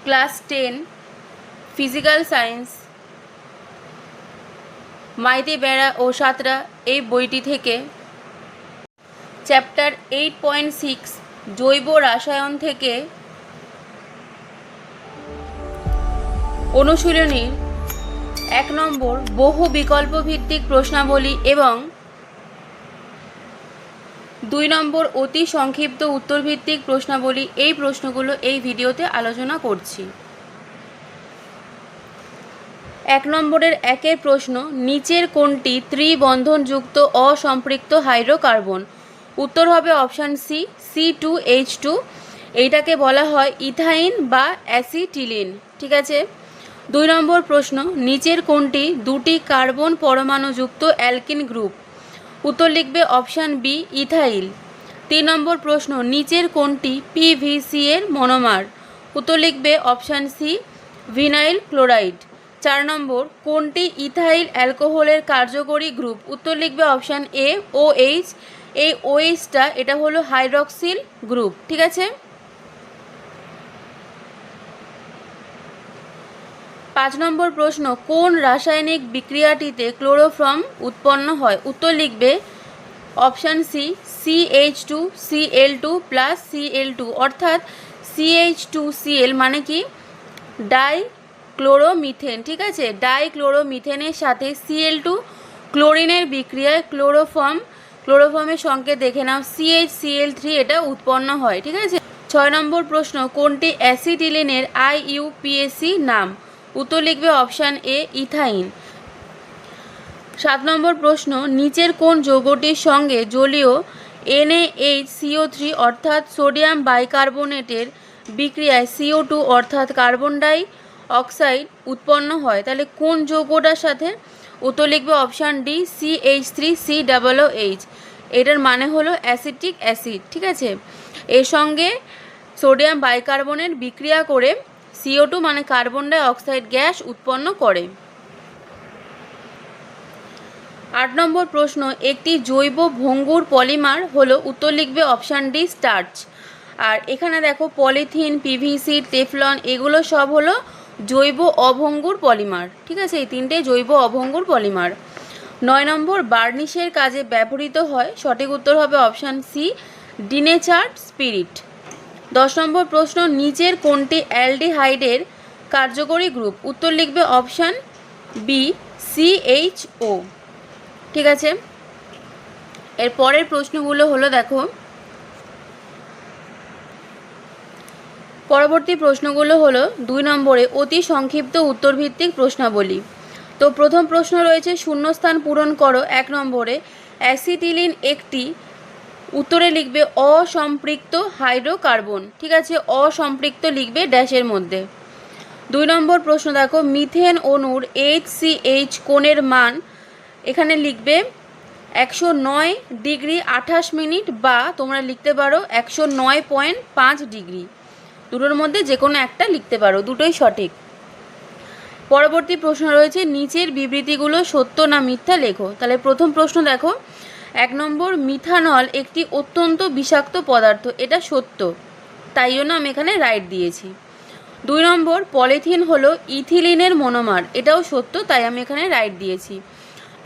Class 10 physical science Maiti বেড়া ও সাঁতরা এই বইটি থেকে চ্যাপ্টার 8.6 জৈব রাসায়ন থেকে অনুশীলনীর 1 নম্বর বহু বিকল্প ভিত্তিক প্রশ্নাবলী এবং 2 নম্বর অতি সংক্ষিপ্ত উত্তরভিত্তিক প্রশ্নাবলী এই প্রশ্নগুলো এই ভিডিওতে আলোচনা করছি। 1 নম্বরের 1-এর প্রশ্ন, নিচের কোনটি ত্রিবন্ধনযুক্ত অসম্পৃক্ত হাইড্রোকার্বন? উত্তর হবে অপশান সি, C2H2। এইটাকে বলা হয় ইথাইন বা অ্যাসিটিলিন। ঠিক আছে। 2 নম্বর প্রশ্ন, নিচের কোনটি দুটি কার্বন পরমাণুযুক্ত অ্যালকিন গ্রুপ? উত্তর লিখবে অপশান বি, ইথাইল। 3 নম্বর প্রশ্ন, নিচের কোনটি PVC এর মনোমার? উত্তর লিখবে অপশান সি, ভিনাইল ক্লোরাইড। 4 নম্বর, কোনটি ইথাইল অ্যালকোহলের কার্যকরী গ্রুপ? উত্তর লিখবে অপশান এ, OH। এই OH-টা এটা হলো হাইড্রক্সিল গ্রুপ। ঠিক আছে। 5 নম্বর প্রশ্ন, কোন রাসায়নিক বিক্রিয়াটিতে ক্লোরোফর্ম উৎপন্ন হয়? উত্তর লিখবে option C, CH2Cl2 plus Cl2, অর্থাৎ CH2Cl মানে কি ডাইক্লোরোমিথেন। ঠিক আছে। ডাইক্লোরোমিথেনের সাথে Cl2 ক্লোরিনের বিক্রিয়ায় ক্লোরোফর্মের সংকেত দেখে নাও, CHCl3 এটা উৎপন্ন হয়। ঠিক আছে। 6 নম্বর প্রশ্ন, কোনটি অ্যাসিটিলিনের IUPAC নাম? উত্তর লিখবে অপশান এ, ইথাইন। 7 নম্বর প্রশ্ন, নিচের কোন যৌগটির সঙ্গে জলীয় NaHCO3 অর্থাৎ সোডিয়াম বাইকার্বনেটের বিক্রিয়ায় CO2 অর্থাৎ কার্বন ডাই অক্সাইড উৎপন্ন হয়? তাহলে কোন যৌগটার সাথে? উত্তর লিখবে অপশান ডি, CH3COOH। এটার মানে হলো অ্যাসিটিক অ্যাসিড। ঠিক আছে। এর সঙ্গে সোডিয়াম বাইকার্বনেট বিক্রিয়া করে CO2 মানে কার্বন ডাই অক্সাইড গ্যাস উৎপন্ন করে। 8 নম্বর প্রশ্ন, একটি জৈব ভঙ্গুর পলিমার হলো? উত্তর লিখবে অপশান ডি, স্টার্চ। আর এখানে দেখো পলিথিন, PVC, টেফলন এগুলো সব হলো জৈব অভঙ্গুর পলিমার। ঠিক আছে। এই 3টে জৈব অভঙ্গুর পলিমার। 9 নম্বর, বার্নিশের কাজে ব্যবহৃত হয়? সঠিক উত্তর হবে অপশান সি, ডিনেচার্ড স্পিরিট। 10 নম্বর প্রশ্ন, নিচের কোনটি অ্যালডিহাইডের কার্যকরী গ্রুপ? উত্তর লিখবে অপশান বি, CHO। ঠিক আছে। এর পরের প্রশ্নগুলো হলো দেখো, পরবর্তী প্রশ্নগুলো হলো 2 নম্বরে অতি সংক্ষিপ্ত উত্তরভিত্তিক প্রশ্নাবলী। তো প্রথম প্রশ্ন রয়েছে শূন্যস্থান পূরণ করো। 1 নম্বরে অ্যাসিটিলিন একটি, উত্তরে লিখবে অসম্পৃক্ত হাইড্রোকার্বন। ঠিক আছে। অসম্পৃক্ত লিখবে ড্যাশের মধ্যে। 2 নম্বর প্রশ্ন দেখো, মিথেন অণুর HCH কোণের মান এখানে লিখবে 109 ডিগ্রি 28 মিনিট বা তোমরা লিখতে পারো 109.5 ডিগ্রি। দুটোর মধ্যে যে কোনো একটা লিখতে পারো, দুটোই সঠিক। পরবর্তী প্রশ্ন রয়েছে নিচের বিবৃতিগুলো সত্য না মিথ্যা লেখো। তাহলে প্রথম প্রশ্ন দেখো, 1 নম্বর, মিথানল একটি অত্যন্ত বিষাক্ত পদার্থ। এটা সত্য, তাই জন্য আমি এখানে রাইট দিয়েছি। 2 নম্বর, পলিথিন হলো ইথিলিনের মনোমার। এটাও সত্য, তাই আমি এখানে রাইট দিয়েছি।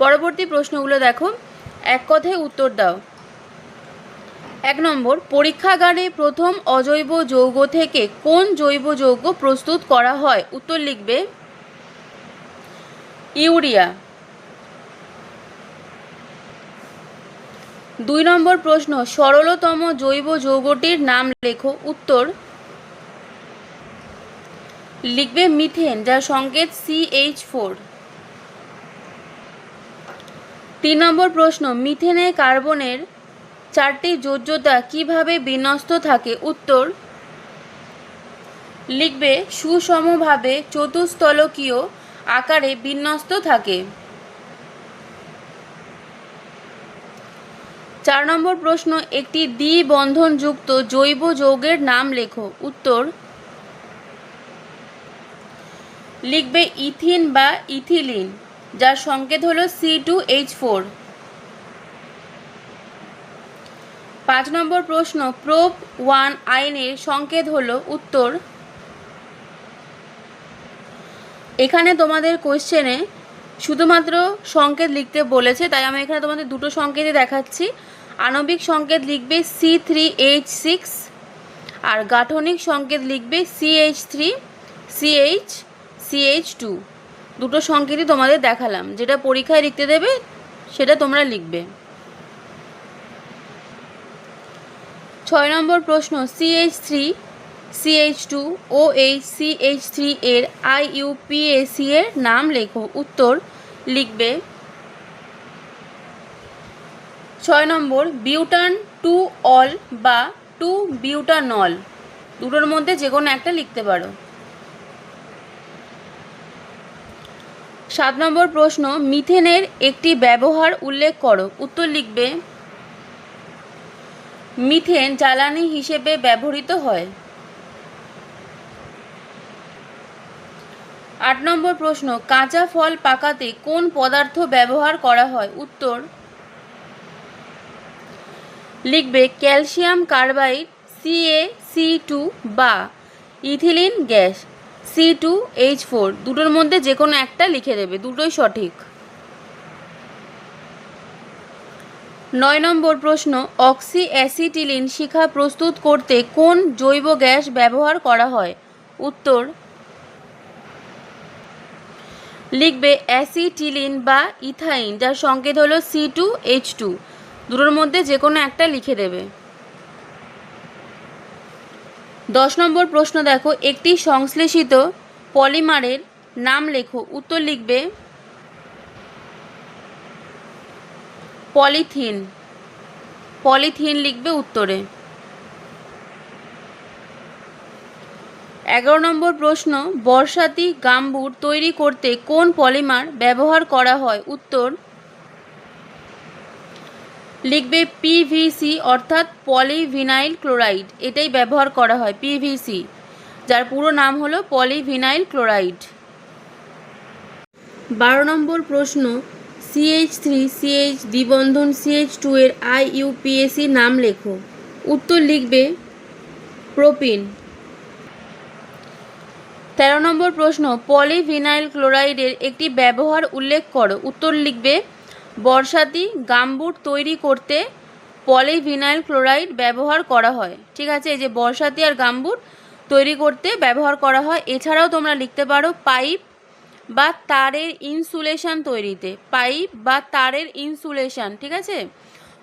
পরবর্তী প্রশ্নগুলো দেখো, এক কথায় উত্তর দাও। 1 নম্বর, পরীক্ষাগারে প্রথম অজৈব যৌগ থেকে কোন জৈব যৌগ প্রস্তুত করা হয়? উত্তর লিখবে ইউরিয়া। 2 নম্বর প্রশ্ন, সরলতম জৈব যৌগটির নাম লেখো। উত্তর লিখবে মিথেন, যার সংকেত CH4। 3 নম্বর প্রশ্ন, মিথেনে কার্বনের 4টি যোজ্যতা কিভাবে বিন্যস্ত থাকে? উত্তর লিখবে সুষমভাবে চতুস্তলকীয় আকারে বিন্যস্ত থাকে। 4 নম্বর প্রশ্ন, একটি দ্বিবন্ধনযুক্ত জৈব যৌগের নাম লেখো। উত্তর লিখবে ইথিন বা ইথিলিন, যার সংকেত হলো C2H4। 5 নম্বর প্রশ্ন, প্রোপ 1 আয়নের সংকেত হলো। উত্তর এখানে তোমাদের কোশ্চেনে শুধুমাত্র সংকেত লিখতে বলেছে, তাই আমি এখানে তোমাদের দুটো সংকেতই দেখাচ্ছি। আণবিক সংকেত লিখবে C3H6 আর গাঠনিক সংকেত লিখবে CH3CH2। দুটো সংকেতই তোমাদের দেখালাম, যেটা পরীক্ষায় লিখতে দেবে সেটা তোমরা লিখবে। 6 নম্বর প্রশ্ন, CH3CH2OH CH3 এর IUPAC এর নাম লেখো। উত্তর লিখবে 6 নম্বর বিউটান 2 অল বা 2 বিউটানল, দুটোর মধ্যে যে কোনো একটা লিখতে পারো। 7 নম্বর প্রশ্ন, মিথেনের একটি ব্যবহার উল্লেখ করো। উত্তর লিখবে মিথেন জ্বালানি হিসেবে ব্যবহৃত হয়। 8 নম্বর প্রশ্ন, কাঁচা ফল পাকাতে কোন পদার্থ ব্যবহার করা হয়। উত্তর লিখবে ক্যালসিয়াম কার্বাইড CaC2 বা ইথিলিন গ্যাস C2H4, দুটোর মধ্যে যে কোনো একটা লিখে দেবে, দুটোই সঠিক। 9 নম্বর প্রশ্ন, অক্সি অ্যাসিটিলিন শিখা প্রস্তুত করতে কোন জৈব গ্যাস ব্যবহার করা হয়। উত্তর লিখবে অ্যাসিটিলিন বা ইথাইন, যার সংকেত হলো C2H2, দুটোর মধ্যে যে কোনো একটা লিখে দেবে। 10 নম্বর প্রশ্ন দেখো, একটি সংশ্লেষিত পলিমারের নাম লেখো। উত্তর লিখবে পলিথিন, পলিথিন লিখবে উত্তরে। 11 নম্বর প্রশ্ন, বর্ষাতি গাম্বুট তৈরি করতে কোন পলিমার ব্যবহার করা হয়। উত্তর লিখবে PVC অর্থাৎ পলিভিনাইল ক্লোরাইড, এটাই ব্যবহার করা হয় PVC, যার পুরো নাম হলো পলিভিনাইল ক্লোরাইড। 12 নম্বর প্রশ্ন, CH3CH দ্বিবন্ধন CH2 এর IUPAC নাম লেখো। উত্তর লিখবে প্রোপিন। 13 নম্বর প্রশ্ন, পলিভিনাইল ক্লোরাইডের একটি ব্যবহার উল্লেখ করো। উত্তর লিখবে বর্ষাতি গাম্বুট তৈরি করতে পলিভিনাইল ক্লোরাইড ব্যবহার করা হয়। ঠিক আছে, এই যে বর্ষাতি আর গাম্বুট তৈরি করতে ব্যবহার করা হয়। এছাড়াও তোমরা লিখতে পারো পাইপ বা তারের ইনসুলেশন তৈরিতে, পাইপ বা তারের ইনসুলেশন, ঠিক আছে,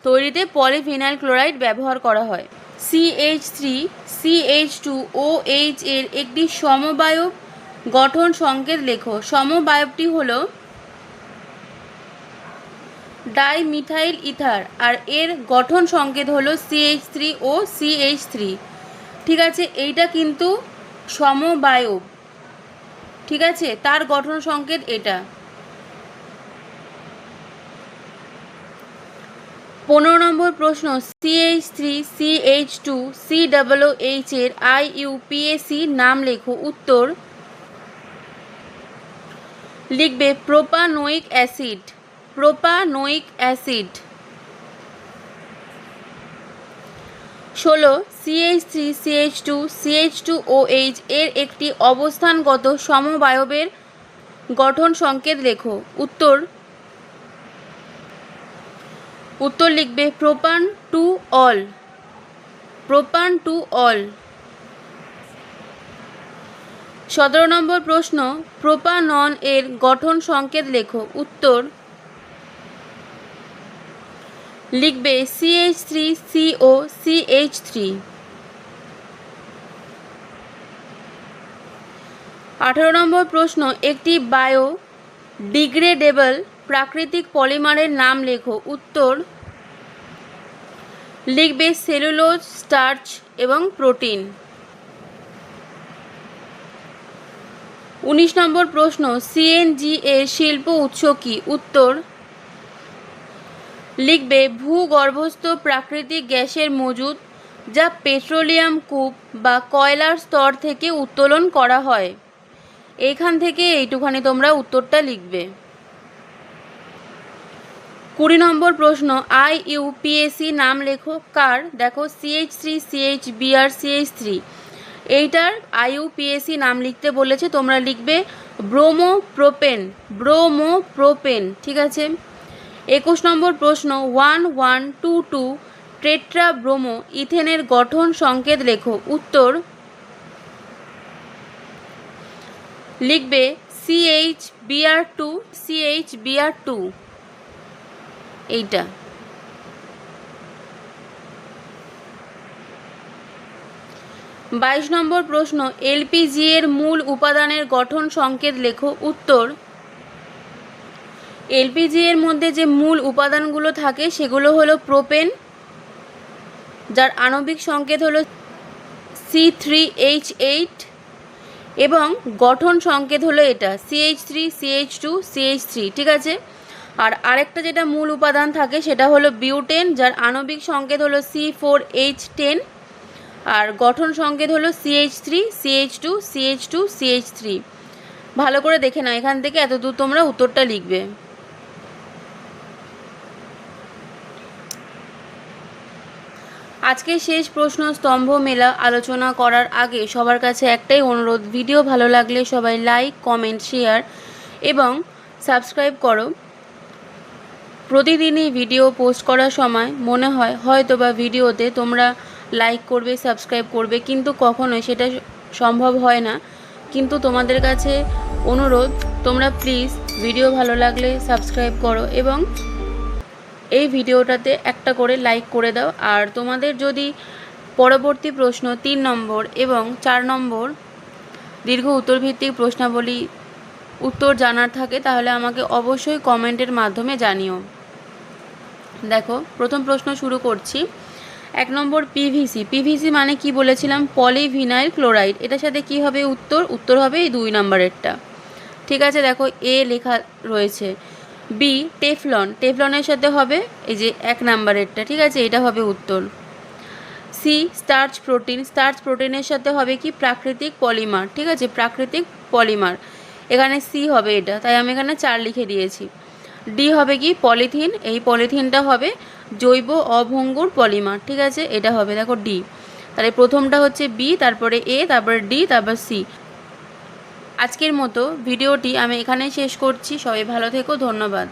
তৈরিতে পলিভিনাইল ক্লোরাইড ব্যবহার করা হয়। CH3CH2OH এর একটি সমবায়ব গঠন সংকেত লেখো। সমবায়বটি হলো ডাইমিথাইল ইথার আর এর গঠন সংকেত হলো CH3OCH3। ঠিক আছে, এইটা কিন্তু সমবায়ব, ঠিক আছে, তার গঠন সংকেত এটা। 15 নম্বর প্রশ্ন, CH3CH2COOH এর IUPAC নাম লেখো। উত্তর লিখবে propanoic acid, propanoic acid. 16 CH3CH2CH2OH এর একটি অবস্থানগত সমবায়বের গঠন সংকেত লেখো। উত্তর লিখবে প্রোপান টু অল, প্রোপান টু অল। 17 নম্বর প্রশ্ন, প্রোপানন এর গঠন সংকেত লেখো। উত্তর লিখবে CH3COCH3। 18 নম্বর প্রশ্ন, একটি বায়োডিগ্রেডেবল প্রাকৃতিক পলিমারের নাম লেখো। উত্তর লিখবে সেলুলোজ, স্টার্চ এবং প্রোটিন। 19 নম্বর প্রশ্ন, CNG এর শিল্প উৎস কি। উত্তর লিখবে ভূগর্ভস্থ প্রাকৃতিক গ্যাসের মজুদ, যা পেট্রোলিয়াম কূপ বা কয়লার স্তর থেকে উত্তোলন করা হয়। এইখান থেকে এইটুখানি তোমরা উত্তরটা লিখবে। 20 নম্বর প্রশ্ন, IUPAC নাম লেখো কার। দেখো CH3CHBr CH3, এইটার IUPAC নাম লিখতে বলেছে, তোমরা লিখবে ব্রোমোপ্রোপেন। ঠিক আছে। 21 নম্বর প্রশ্ন 1122 টেট্রা ব্রোমো ইথেনের গঠন সংকেত লেখো। উত্তর লিখবে CHBr2 এইটা। 22 নম্বর প্রশ্ন LPG এর মূল উপাদানের গঠন সংকেত লেখো। উত্তর LPG এর মধ্যে যে মূল উপাদানগুলো থাকে সেগুলো হলো প্রোপেন, যার আণবিক সংকেত হলো C3H8 এবং গঠন সংকেত হলো এটা CH3CH2CH3। ঠিক আছে। আর আরেকটা যেটা মূল উপাদান থাকে সেটা হলো বিউটেন, যার আণবিক সংকেত হলো C4H10 আর গঠন সংকেত হলো CH3CH2CH2CH3। ভালো করে দেখে নাও, এখান থেকে এতদূর তোমরা উত্তরটা লিখবে। আজকে শেষ প্রশ্ন স্তম্ভ মেলা আলোচনা করার আগে সবার কাছে একটাই অনুরোধ, ভিডিও ভালো লাগলে সবাই লাইক, কমেন্ট, শেয়ার এবং সাবস্ক্রাইব করো। প্রতিদিনই ভিডিও পোস্ট করার সময় মনে হয় হয়তো বা ভিডিওতে তোমরা লাইক করবে, সাবস্ক্রাইব করবে, কিন্তু কখনোই সেটা সম্ভব হয় না। কিন্তু তোমাদের কাছে অনুরোধ, তোমরা প্লিজ ভিডিও ভালো লাগলে সাবস্ক্রাইব করো এবং এই ভিডিওটাতে একটা করে লাইক করে দাও। আর তোমাদের যদি পরবর্তী প্রশ্ন 3 নম্বর এবং 4 নম্বর দীর্ঘ উত্তরভিত্তিক প্রশ্নাবলী উত্তর জানার থাকে তাহলে আমাকে অবশ্যই কমেন্টের মাধ্যমে জানিও। দেখো, প্রথম প্রশ্ন শুরু করছি। 1 নম্বর পিভিসি মানে কি বলেছিলাম? Polyvinyl chloride. এটার সাথে কি হবে উত্তর হবে এই 2 নম্বরেরটা। ঠিক আছে। দেখো এ লেখা রয়েছে। বি টেফলনের সাথে হবে এই যে 1 নম্বরেরটা। ঠিক আছে, এটা হবে উত্তর। সি স্টার্চ প্রোটিনের সাথে হবে কি? প্রাকৃতিক পলিমার। ঠিক আছে, প্রাকৃতিক পলিমার। এখানে সি হবে এটা, তাই আমি এখানে 4 লিখে দিয়েছি। ডি হবে কি? পলিথিন। এই পলিথিনটা হবে জৈব অভঙ্গুর পলিমার। ঠিক আছে, এটা হবে দেখো ডি। তাহলে প্রথমটা হচ্ছে বি, তারপরে এ, তারপরে ডি, তারপর সি। আজকের মতো ভিডিওটি আমি এখানেই শেষ করছি। সবাই ভালো থেকো, ধন্যবাদ।